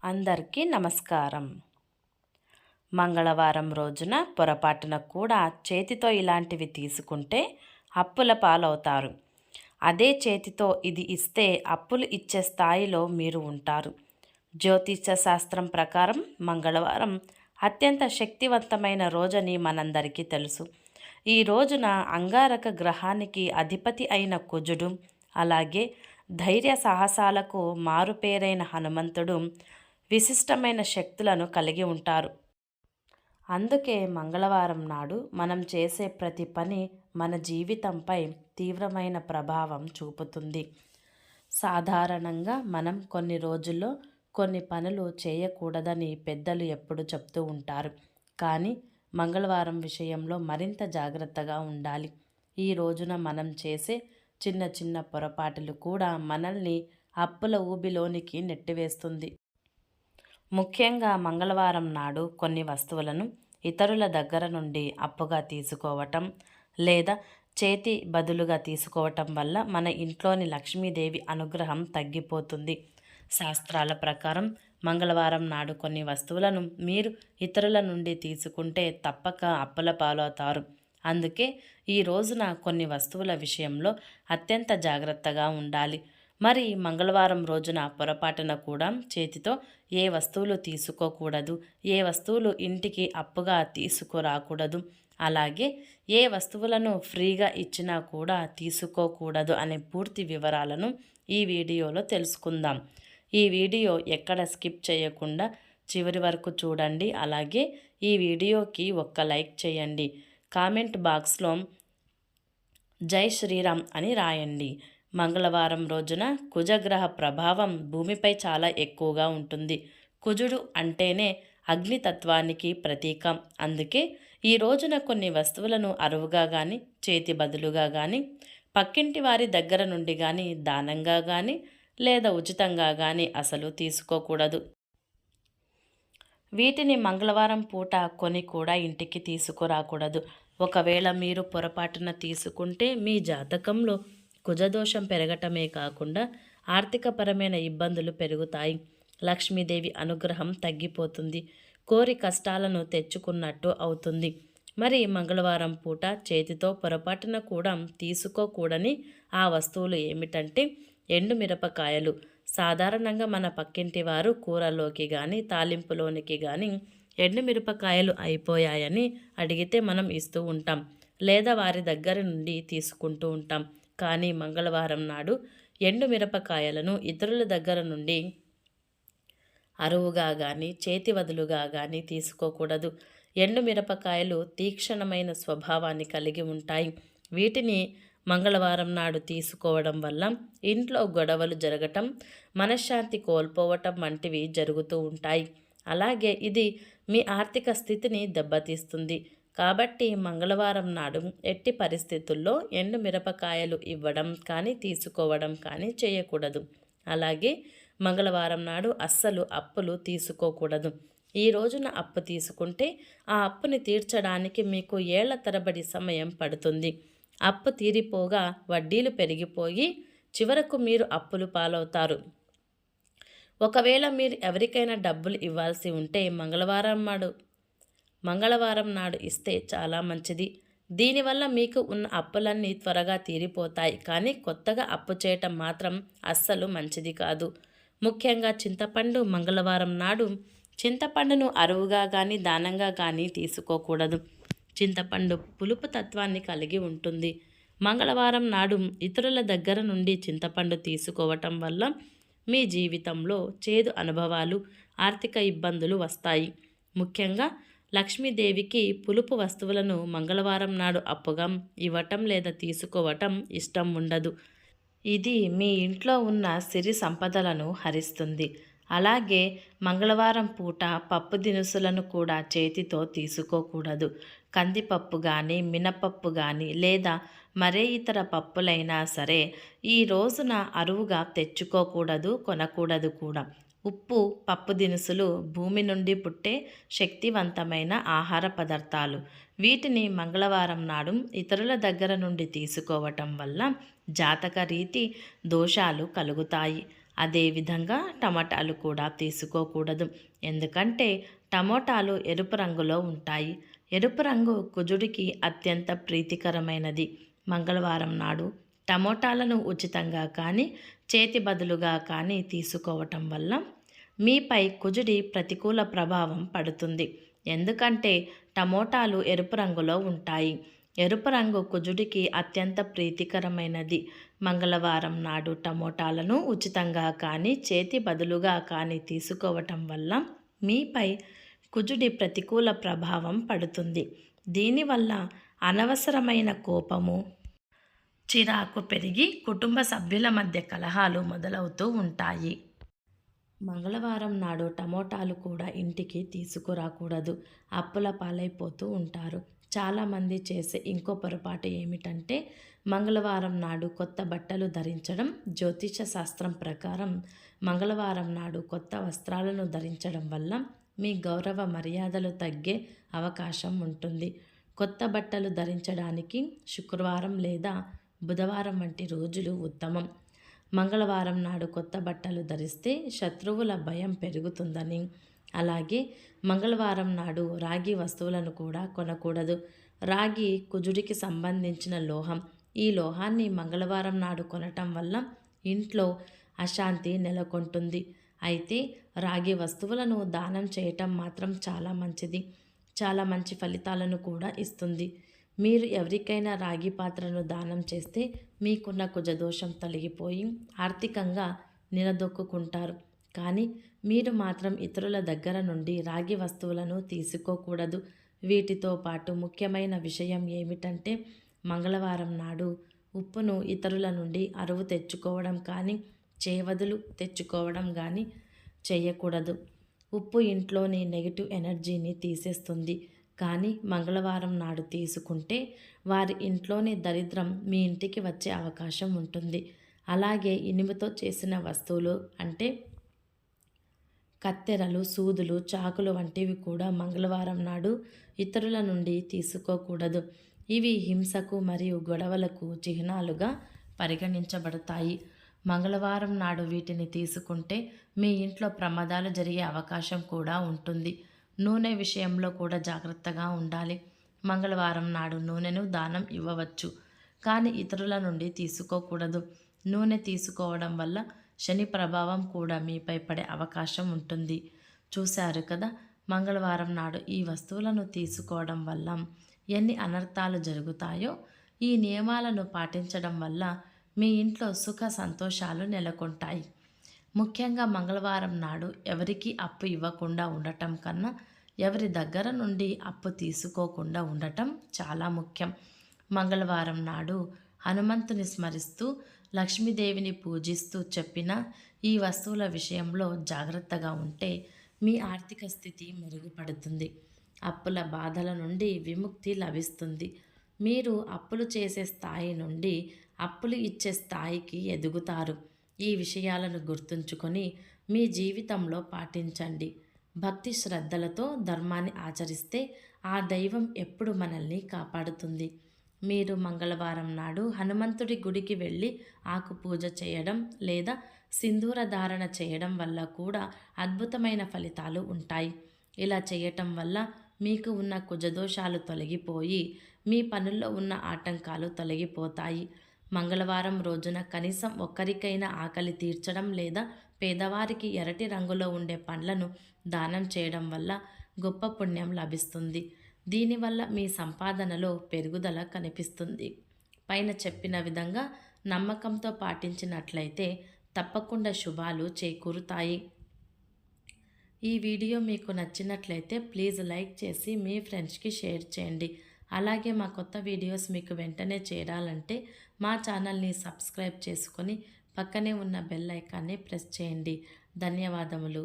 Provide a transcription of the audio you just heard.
అందరికీ నమస్కారం. మంగళవారం రోజున పొరపాటున కూడా చేతితో ఇలాంటివి తీసుకుంటే అప్పుల పాలవుతారు. అదే చేతితో ఇది ఇస్తే అప్పులు ఇచ్చే స్థాయిలో మీరు ఉంటారు. జ్యోతిష్య శాస్త్రం ప్రకారం మంగళవారం అత్యంత శక్తివంతమైన రోజని మనందరికీ తెలుసు. ఈ రోజున అంగారక గ్రహానికి అధిపతి అయిన కుజుడు, అలాగే ధైర్య సాహసాలకు మారుపేరైన హనుమంతుడు విశిష్టమైన శక్తులను కలిగి ఉంటారు. అందుకే మంగళవారం నాడు మనం చేసే ప్రతి పని మన జీవితంపై తీవ్రమైన ప్రభావం చూపుతుంది. సాధారణంగా మనం కొన్ని రోజుల్లో కొన్ని పనులు చేయకూడదని పెద్దలు ఎప్పుడు చెప్తూ ఉంటారు. కానీ మంగళవారం విషయంలో మరింత జాగ్రత్తగా ఉండాలి. ఈ రోజున మనం చేసే చిన్న చిన్న పొరపాటులు కూడా మనల్ని అప్పుల ఊబిలోనికి నెట్టివేస్తుంది. ముఖ్యంగా మంగళవారం నాడు కొన్ని వస్తువులను ఇతరుల దగ్గర నుండి అప్పుగా తీసుకోవటం లేదా చేతి బదులుగా తీసుకోవటం వల్ల మన ఇంట్లోని లక్ష్మీదేవి అనుగ్రహం తగ్గిపోతుంది. శాస్త్రాల ప్రకారం మంగళవారం నాడు కొన్ని వస్తువులను మీరు ఇతరుల నుండి తీసుకుంటే తప్పక అప్పుల పాలవుతారు. అందుకే ఈ రోజున కొన్ని వస్తువుల విషయంలో అత్యంత జాగ్రత్తగా ఉండాలి. మరి మంగళవారం రోజున పొరపాటున కూడా చేతితో ఏ వస్తువులు తీసుకోకూడదు, ఏ వస్తువులు ఇంటికి అప్పుగా తీసుకురాకూడదు, అలాగే ఏ వస్తువులను ఫ్రీగా ఇచ్చినా కూడా తీసుకోకూడదు అనే పూర్తి వివరాలను ఈ వీడియోలో తెలుసుకుందాం. ఈ వీడియో ఎక్కడ స్కిప్ చేయకుండా చివరి వరకు చూడండి. అలాగే ఈ వీడియోకి ఒక్క లైక్ చేయండి. కామెంట్ బాక్స్లో జై శ్రీరామ్ అని రాయండి. మంగళవారం రోజున కుజగ్రహ ప్రభావం భూమిపై చాలా ఎక్కువగా ఉంటుంది. కుజుడు అంటేనే అగ్నితత్వానికి ప్రతీకం. అందుకే ఈ రోజున కొన్ని వస్తువులను అరువుగా కానీ, చేతి బదులుగా కానీ, పక్కింటి వారి దగ్గర నుండి కానీ, దానంగా కానీ లేదా ఉచితంగా కానీ అసలు తీసుకోకూడదు. వీటిని మంగళవారం పూట కొని కూడా ఇంటికి తీసుకురాకూడదు. ఒకవేళ మీరు పొరపాటున తీసుకుంటే మీ జాతకంలో కుజదోషం పెరగటమే కాకుండా ఆర్థికపరమైన ఇబ్బందులు పెరుగుతాయి. లక్ష్మీదేవి అనుగ్రహం తగ్గిపోతుంది. కోరి కష్టాలను తెచ్చుకున్నట్టు అవుతుంది. మరి మంగళవారం పూట చేతితో పొరపాటున కూడా తీసుకోకూడని ఆ వస్తువులు ఏమిటంటే ఎండుమిరపకాయలు. సాధారణంగా మన పక్కింటి వారు కూరలోకి కానీ, తాలింపులోనికి కానీ ఎండుమిరపకాయలు అయిపోయాయని అడిగితే మనం ఇస్తూ ఉంటాం, లేదా వారి దగ్గర నుండి తీసుకుంటూ ఉంటాం. కానీ మంగళవారం నాడు ఎండుమిరపకాయలను ఇతరుల దగ్గర నుండి అరువుగా కానీ, చేతి వదులుగా కానీ తీసుకోకూడదు. ఎండుమిరపకాయలు తీక్షణమైన స్వభావాన్ని కలిగి ఉంటాయి. వీటిని మంగళవారం నాడు తీసుకోవడం వల్ల ఇంట్లో గొడవలు జరగటం, మనశ్శాంతి కోల్పోవటం వంటివి జరుగుతూ ఉంటాయి. అలాగే ఇది మీ ఆర్థిక స్థితిని దెబ్బతీస్తుంది. కాబట్టి మంగళవారం నాడు ఎట్టి పరిస్థితుల్లో ఎండుమిరపకాయలు ఇవ్వడం కానీ, తీసుకోవడం కానీ చేయకూడదు. అలాగే మంగళవారం నాడు అస్సలు అప్పులు తీసుకోకూడదు. ఈ రోజున అప్పు తీసుకుంటే ఆ అప్పుని తీర్చడానికి మీకు ఏళ్ల తరబడి సమయం పడుతుంది. అప్పు తీరిపోగా వడ్డీలు పెరిగిపోయి చివరకు మీరు అప్పులు పాలవుతారు. ఒకవేళ మీరు ఎవరికైనా డబ్బులు ఇవ్వాల్సి ఉంటే మంగళవారం నాడు ఇస్తే చాలా మంచిది. దీనివల్ల మీకు ఉన్న అప్పులన్నీ త్వరగా తీరిపోతాయి. కానీ కొత్తగా అప్పు చేయటం మాత్రం అస్సలు మంచిది కాదు. ముఖ్యంగా చింతపండు. మంగళవారం నాడు చింతపండును అరువుగా కానీ, దానంగా కానీ తీసుకోకూడదు. చింతపండు పులుపు తత్వాన్ని కలిగి ఉంటుంది. మంగళవారం నాడు ఇతరుల దగ్గర నుండి చింతపండు తీసుకోవటం వల్ల మీ జీవితంలో చేదు అనుభవాలు, ఆర్థిక ఇబ్బందులు వస్తాయి. ముఖ్యంగా లక్ష్మీదేవికి పులుపు వస్తువులను మంగళవారం నాడు అప్పుగా ఇవ్వటం లేదా తీసుకోవటం ఇష్టం ఉండదు. ఇది మీ ఇంట్లో ఉన్న సిరి సంపదలను హరిస్తుంది. అలాగే మంగళవారం పూట పప్పు దినుసులను కూడా చేతితో తీసుకోకూడదు. కందిపప్పు కానీ, మినపప్పు కానీ లేదా మరే ఇతర పప్పులైనా సరే ఈ రోజున అరువుగా తెచ్చుకోకూడదు, కొనకూడదు కూడా. ఉప్పు, పప్పు దినుసులు భూమి నుండి పుట్టే శక్తివంతమైన ఆహార పదార్థాలు. వీటిని మంగళవారం నాడు ఇతరుల దగ్గర నుండి తీసుకోవటం వల్ల జాతక రీతి దోషాలు కలుగుతాయి. అదేవిధంగా టమాటాలు కూడా తీసుకోకూడదు. ఎందుకంటే టమోటాలు ఎరుపు రంగులో ఉంటాయి. ఎరుపు రంగు కుజుడికి అత్యంత ప్రీతికరమైనది. మంగళవారం నాడు టమోటాలను ఉచితంగా కానీ చేతి బదులుగా కానీ తీసుకోవటం వల్ల మీపై కుజుడి ప్రతికూల ప్రభావం పడుతుంది. ఎందుకంటే టమోటాలు ఎరుపు రంగులో ఉంటాయి. ఎరుపు రంగు కుజుడికి అత్యంత ప్రీతికరమైనది. మంగళవారం నాడు టమోటాలను ఉచితంగా కానీ చేతి బదులుగా కానీ తీసుకోవటం వల్ల మీపై కుజుడి ప్రతికూల ప్రభావం పడుతుంది. దీనివల్ల అనవసరమైన కోపము, చిరాకు పెరిగి కుటుంబ సభ్యుల మధ్య కలహాలు మొదలవుతూ ఉంటాయి. మంగళవారం నాడు టమోటాలు కూడా ఇంటికి తీసుకురాకూడదు. అప్పుల పాలైపోతూ ఉంటారు. చాలామంది చేసే ఇంకో పొరపాటు ఏమిటంటే మంగళవారం నాడు కొత్త బట్టలు ధరించడం. జ్యోతిష శాస్త్రం ప్రకారం మంగళవారం నాడు కొత్త వస్త్రాలను ధరించడం వల్ల మీ గౌరవ మర్యాదలు తగ్గే అవకాశం ఉంటుంది. కొత్త బట్టలు ధరించడానికి శుక్రవారం లేదా బుధవారం వంటి రోజులు ఉత్తమం. మంగళవారం నాడు కొత్త బట్టలు ధరిస్తే శత్రువుల భయం పెరుగుతుందని, అలాగే మంగళవారం నాడు రాగి వస్తువులను కూడా కొనకూడదు. రాగి కుజుడికి సంబంధించిన లోహం. ఈ లోహాన్ని మంగళవారం నాడు కొనటం వల్ల ఇంట్లో అశాంతి నెలకొంటుంది. అయితే రాగి వస్తువులను దానం చేయటం మాత్రం చాలా మంచిది. చాలా మంచి ఫలితాలను కూడా ఇస్తుంది. మీరు ఎవరికైనా రాగి పాత్రను దానం చేస్తే మీకున్న కుజదోషం తొలగిపోయి ఆర్థికంగా నిలదొక్కుంటారు. కానీ మీరు మాత్రం ఇతరుల దగ్గర నుండి రాగి వస్తువులను తీసుకోకూడదు. వీటితో పాటు ముఖ్యమైన విషయం ఏమిటంటే మంగళవారం నాడు ఉప్పును ఇతరుల నుండి అరువు తెచ్చుకోవడం కానీ చేవదులు తెచ్చుకోవడం కానీ చేయకూడదు. ఉప్పు ఇంట్లోని నెగిటివ్ ఎనర్జీని తీసేస్తుంది. కానీ మంగళవారం నాడు తీసుకుంటే వారి ఇంట్లోని దరిద్రం మీ ఇంటికి వచ్చే అవకాశం ఉంటుంది. అలాగే ఇనుముతో చేసిన వస్తువులు అంటే కత్తెరలు, సూదులు, చాకులు వంటివి కూడా మంగళవారం నాడు ఇతరుల నుండి తీసుకోకూడదు. ఇవి హింసకు మరియు గొడవలకు చిహ్నాలుగా పరిగణించబడతాయి. మంగళవారం నాడు వీటిని తీసుకుంటే మీ ఇంట్లో ప్రమాదాలు జరిగే అవకాశం కూడా ఉంటుంది. నూనె విషయంలో కూడా జాగ్రత్తగా ఉండాలి. మంగళవారం నాడు నూనెను దానం ఇవ్వవచ్చు, కానీ ఇతరుల నుండి తీసుకోకూడదు. నూనె తీసుకోవడం వల్ల శని ప్రభావం కూడా మీపై పడే అవకాశం ఉంటుంది. చూశారు కదా, మంగళవారం నాడు ఈ వస్తువులను తీసుకోవడం వల్ల ఎన్ని అనర్థాలు జరుగుతాయో. ఈ నియమాలను పాటించడం వల్ల మీ ఇంట్లో సుఖ సంతోషాలు నెలకొంటాయి. ముఖ్యంగా మంగళవారం నాడు ఎవరికీ అప్పు ఇవ్వకుండా ఉండటం కన్నా ఎవరి దగ్గర నుండి అప్పు తీసుకోకుండా ఉండటం చాలా ముఖ్యం. మంగళవారం నాడు హనుమంతుని స్మరిస్తూ లక్ష్మీదేవిని పూజిస్తూ చెప్పిన ఈ వస్తువుల విషయంలో జాగ్రత్తగా ఉంటే మీ ఆర్థిక స్థితి మెరుగుపడుతుంది. అప్పుల బాధల నుండి విముక్తి లభిస్తుంది. మీరు అప్పులు చేసే స్థాయి నుండి అప్పులు ఇచ్చే స్థాయికి ఎదుగుతారు. ఈ విషయాలను గుర్తుంచుకొని మీ జీవితంలో పాటించండి. భక్తి శ్రద్ధలతో ధర్మాన్ని ఆచరిస్తే ఆ దైవం ఎప్పుడు మనల్ని కాపాడుతుంది. మీరు మంగళవారం నాడు హనుమంతుడి గుడికి వెళ్ళి ఆకు పూజ చేయడం లేదా సింధూర ధారణ చేయడం వల్ల కూడా అద్భుతమైన ఫలితాలు ఉంటాయి. ఇలా చేయటం వల్ల మీకు ఉన్న కుజదోషాలు తొలగిపోయి మీ పనుల్లో ఉన్న ఆటంకాలు తొలగిపోతాయి. మంగళవారం రోజున కనీసం ఒక్కరికైనా ఆకలి తీర్చడం లేదా పేదవారికి ఎర్రటి రంగులో ఉండే పండ్లను దానం చేయడం వల్ల గొప్ప పుణ్యం లభిస్తుంది. దీనివల్ల మీ సంపాదనలో పెరుగుదల కనిపిస్తుంది. పైన చెప్పిన విధంగా నమ్మకంతో పాటించినట్లయితే తప్పకుండా శుభాలు చేకూరుతాయి. ఈ వీడియో మీకు నచ్చినట్లయితే ప్లీజ్ లైక్ చేసి మీ ఫ్రెండ్స్కి షేర్ చేయండి. అలాగే మా కొత్త వీడియోస్ మీకు వెంటనే చేరాలంటే మా ఛానల్ని సబ్స్క్రైబ్ చేసుకొని పక్కనే ఉన్న బెల్ ఐకాన్ని ప్రెస్ చేయండి. ధన్యవాదములు.